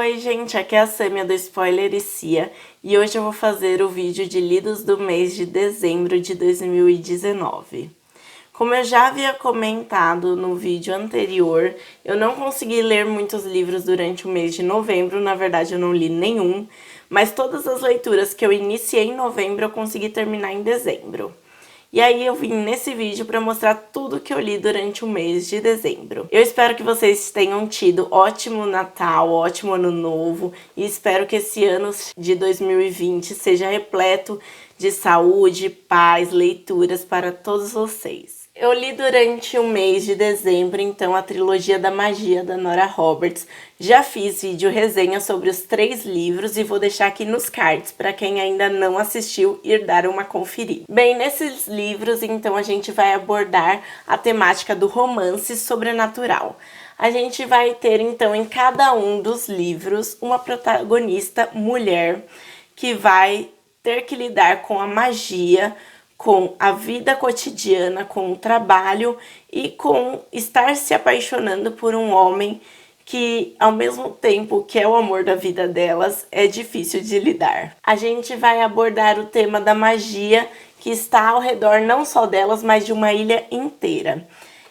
Oi gente, aqui é a Sâmia do Spoilericia e hoje eu vou fazer o vídeo de lidos do mês de dezembro de 2019. Como eu já havia comentado no vídeo anterior, eu não consegui ler muitos livros durante o mês de novembro, na verdade eu não li nenhum, mas todas as leituras que eu iniciei em novembro eu consegui terminar em dezembro. E aí eu vim nesse vídeo para mostrar tudo que eu li durante o mês de dezembro. Eu espero que vocês tenham tido ótimo Natal, ótimo Ano Novo e espero que esse ano de 2020 seja repleto de saúde, paz, leituras para todos vocês. Eu li durante o mês de dezembro, então, a trilogia da magia da Nora Roberts. Já fiz vídeo resenha sobre os 3 livros e vou deixar aqui nos cards para quem ainda não assistiu ir dar uma conferida. Bem, nesses livros, então, a gente vai abordar a temática do romance sobrenatural. A gente vai ter, então, em cada um dos livros, uma protagonista mulher que vai ter que lidar com a magia, com a vida cotidiana, com o trabalho e com estar se apaixonando por um homem que, ao mesmo tempo que é o amor da vida delas, é difícil de lidar. A gente vai abordar o tema da magia que está ao redor não só delas, mas de uma ilha inteira.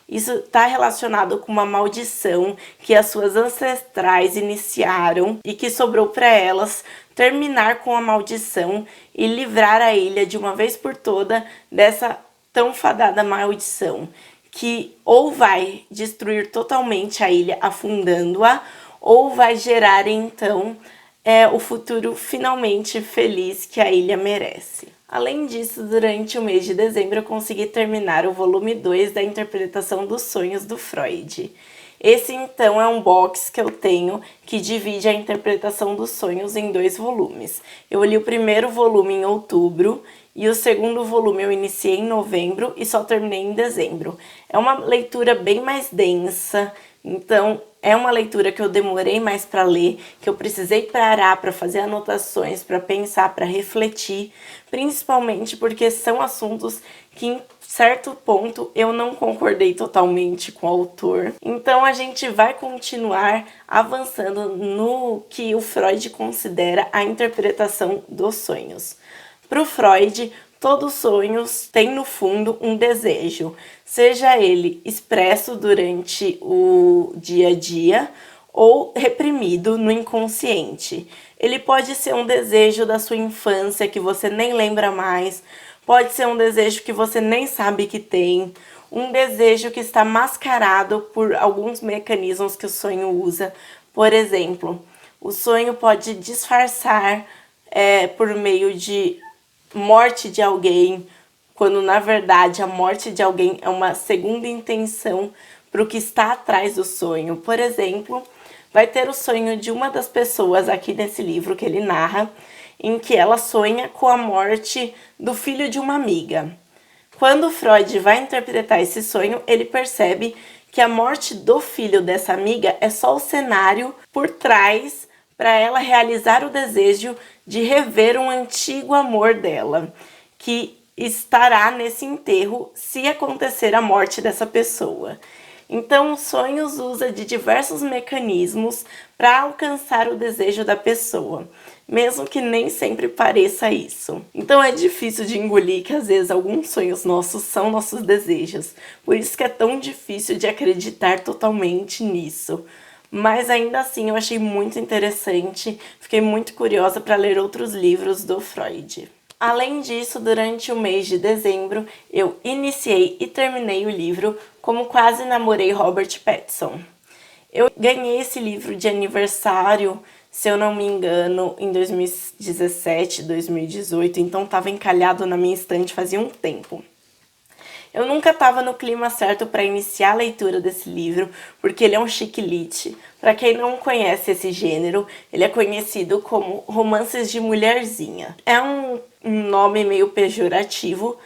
Isso está relacionado com uma maldição que as suas ancestrais iniciaram e que sobrou para elas terminar com a maldição e livrar a ilha de uma vez por toda dessa tão fadada maldição, que ou vai destruir totalmente a ilha afundando-a, ou vai gerar então o futuro finalmente feliz que a ilha merece. Além disso, durante o mês de dezembro eu consegui terminar o volume 2 da interpretação dos sonhos do Freud. Esse então é um box que eu tenho que divide a interpretação dos sonhos em 2 volumes. Eu li o primeiro volume em outubro e o segundo volume eu iniciei em novembro e só terminei em dezembro. É uma leitura bem mais densa, então é uma leitura que eu demorei mais para ler, que eu precisei parar para fazer anotações, para pensar, para refletir, principalmente porque são assuntos que em certo ponto eu não concordei totalmente com o autor. Então a gente vai continuar avançando no que o Freud considera a interpretação dos sonhos. Para o Freud, todos os sonhos têm no fundo um desejo, seja ele expresso durante o dia a dia ou reprimido no inconsciente. Ele pode ser um desejo da sua infância que você nem lembra mais, pode ser um desejo que você nem sabe que tem, um desejo que está mascarado por alguns mecanismos que o sonho usa. Por exemplo, o sonho pode disfarçar por meio de morte de alguém, quando na verdade a morte de alguém é uma segunda intenção para o que está atrás do sonho. Por exemplo, vai ter o sonho de uma das pessoas aqui nesse livro que ele narra, em que ela sonha com a morte do filho de uma amiga. Quando Freud vai interpretar esse sonho, ele percebe que a morte do filho dessa amiga é só o cenário por trás para ela realizar o desejo de rever um antigo amor dela, que estará nesse enterro se acontecer a morte dessa pessoa. Então, os sonhos usa de diversos mecanismos para alcançar o desejo da pessoa, mesmo que nem sempre pareça isso. Então é difícil de engolir que às vezes alguns sonhos nossos são nossos desejos, por isso que é tão difícil de acreditar totalmente nisso. Mas ainda assim eu achei muito interessante, fiquei muito curiosa para ler outros livros do Freud. Além disso, durante o mês de dezembro, eu iniciei e terminei o livro Como Quase Namorei Robert Pattinson. Eu ganhei esse livro de aniversário, se eu não me engano, em 2017, 2018, então estava encalhado na minha estante fazia um tempo. Eu nunca estava no clima certo para iniciar a leitura desse livro, porque ele é um chick lit. Para quem não conhece esse gênero, ele é conhecido como romances de mulherzinha. É um nome meio pejorativo,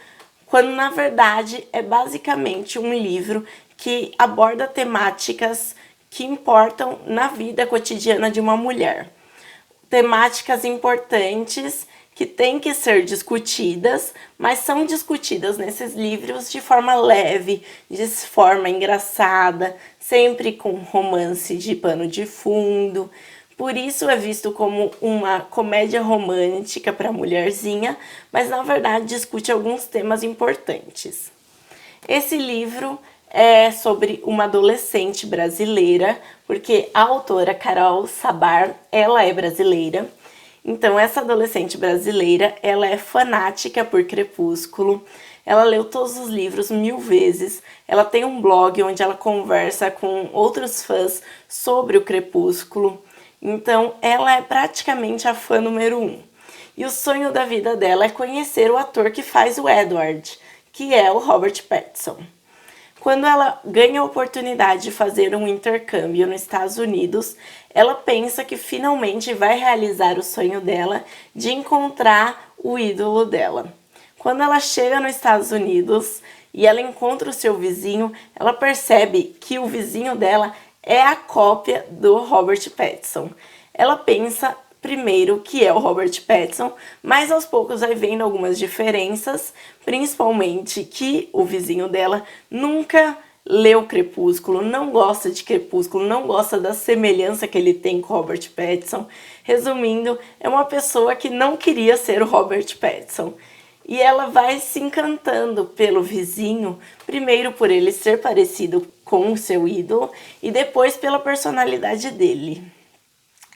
quando na verdade é basicamente um livro que aborda temáticas que importam na vida cotidiana de uma mulher. Temáticas importantes que têm que ser discutidas, mas são discutidas nesses livros de forma leve, de forma engraçada, sempre com romance de pano de fundo, Por isso é visto como uma comédia romântica para mulherzinha, mas na verdade discute alguns temas importantes. Esse livro é sobre uma adolescente brasileira, porque a autora Carol Sabar, ela é brasileira. Então essa adolescente brasileira, ela é fanática por Crepúsculo. Ela leu todos os livros 1000 vezes. Ela tem um blog onde ela conversa com outros fãs sobre o Crepúsculo. Então, ela é praticamente a fã número 1. E o sonho da vida dela é conhecer o ator que faz o Edward, que é o Robert Pattinson. Quando ela ganha a oportunidade de fazer um intercâmbio nos Estados Unidos, ela pensa que finalmente vai realizar o sonho dela de encontrar o ídolo dela. Quando ela chega nos Estados Unidos e ela encontra o seu vizinho, ela percebe que o vizinho dela é a cópia do Robert Pattinson. Ela pensa primeiro que é o Robert Pattinson, mas aos poucos vai vendo algumas diferenças, principalmente que o vizinho dela nunca leu Crepúsculo, não gosta de Crepúsculo, não gosta da semelhança que ele tem com o Robert Pattinson. Resumindo, é uma pessoa que não queria ser o Robert Pattinson. E ela vai se encantando pelo vizinho, primeiro por ele ser parecido com o seu ídolo e depois pela personalidade dele.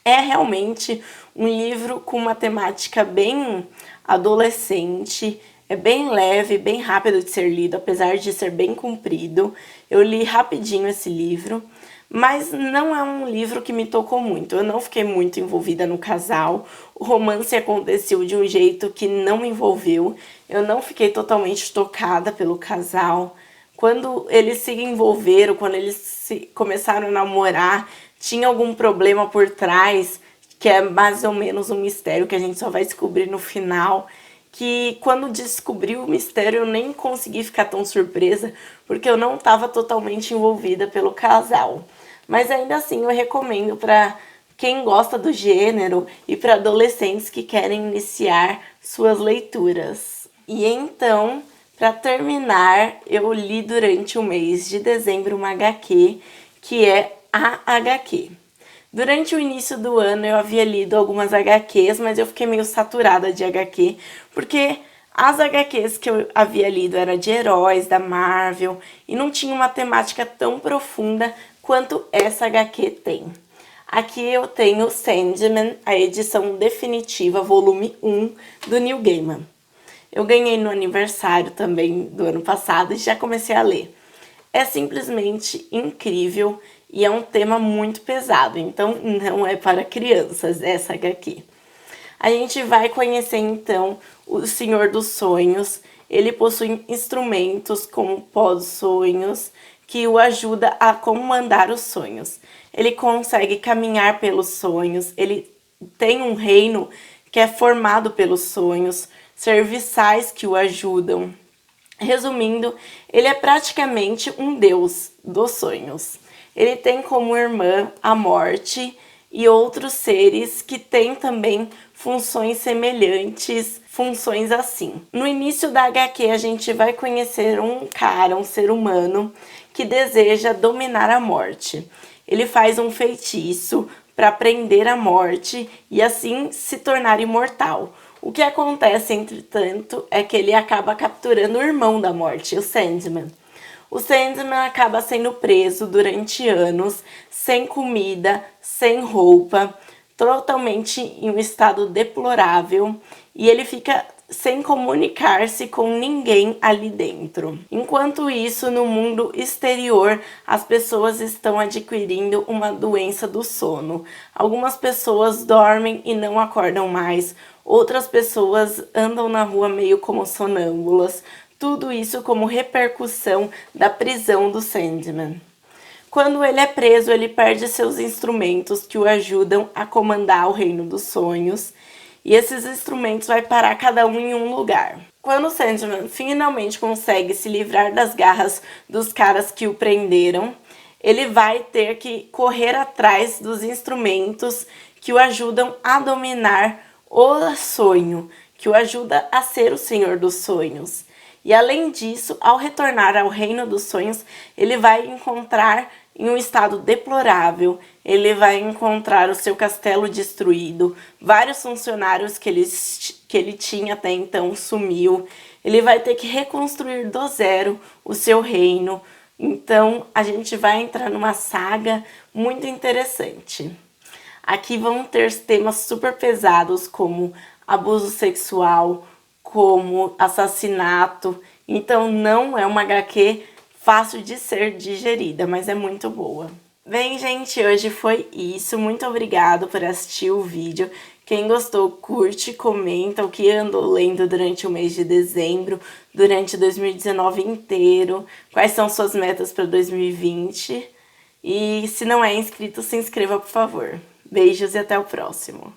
É realmente um livro com uma temática bem adolescente, é bem leve, bem rápido de ser lido, apesar de ser bem comprido. Eu li rapidinho esse livro, mas não é um livro que me tocou muito. Eu não fiquei muito envolvida no casal. O romance aconteceu de um jeito que não me envolveu. Eu não fiquei totalmente tocada pelo casal. Quando eles se envolveram, quando eles começaram a namorar, tinha algum problema por trás, que é mais ou menos um mistério que a gente só vai descobrir no final. Que quando descobri o mistério eu nem consegui ficar tão surpresa, porque eu não estava totalmente envolvida pelo casal. Mas ainda assim eu recomendo para quem gosta do gênero e para adolescentes que querem iniciar suas leituras. E então, para terminar, eu li durante o mês de dezembro uma HQ, que é a HQ. Durante o início do ano eu havia lido algumas HQs, mas eu fiquei meio saturada de HQ, porque as HQs que eu havia lido eram de heróis, da Marvel, e não tinha uma temática tão profunda quanto essa HQ tem. Aqui eu tenho Sandman, a edição definitiva, volume 1, do Neil Gaiman. Eu ganhei no aniversário também do ano passado e já comecei a ler. É simplesmente incrível e é um tema muito pesado, então não é para crianças essa HQ. A gente vai conhecer então o Senhor dos Sonhos. Ele possui instrumentos como pó dos sonhos que o ajuda a comandar os sonhos. Ele consegue caminhar pelos sonhos, ele tem um reino que é formado pelos sonhos, serviçais que o ajudam. Resumindo, ele é praticamente um deus dos sonhos. Ele tem como irmã a morte e outros seres que têm também funções semelhantes, funções assim. No início da HQ a gente vai conhecer um cara, um ser humano, que deseja dominar a morte. Ele faz um feitiço para prender a morte e assim se tornar imortal. O que acontece, entretanto, é que ele acaba capturando o irmão da morte, o Sandman. O Sandman acaba sendo preso durante anos, sem comida, sem roupa, totalmente em um estado deplorável, e ele fica sem comunicar-se com ninguém ali dentro. Enquanto isso, no mundo exterior, as pessoas estão adquirindo uma doença do sono. Algumas pessoas dormem e não acordam mais, outras pessoas andam na rua meio como sonâmbulas. Tudo isso como repercussão da prisão do Sandman. Quando ele é preso, ele perde seus instrumentos que o ajudam a comandar o reino dos sonhos. E esses instrumentos vai parar cada um em um lugar. Quando o Sandman finalmente consegue se livrar das garras dos caras que o prenderam, ele vai ter que correr atrás dos instrumentos que o ajudam a dominar o sonho, que o ajuda a ser o Senhor dos Sonhos. E além disso, ao retornar ao reino dos sonhos, ele vai encontrar em um estado deplorável, ele vai encontrar o seu castelo destruído, vários funcionários que ele tinha até então sumiu, ele vai ter que reconstruir do zero o seu reino. Então, a gente vai entrar numa saga muito interessante. Aqui vão ter temas super pesados como abuso sexual, como assassinato. Então, não é uma HQ fácil de ser digerida, mas é muito boa. Bem, gente, hoje foi isso. Muito obrigado por assistir o vídeo. Quem gostou, curte, comenta o que andou lendo durante o mês de dezembro, durante 2019 inteiro, quais são suas metas para 2020. E se não é inscrito, se inscreva, por favor. Beijos e até o próximo.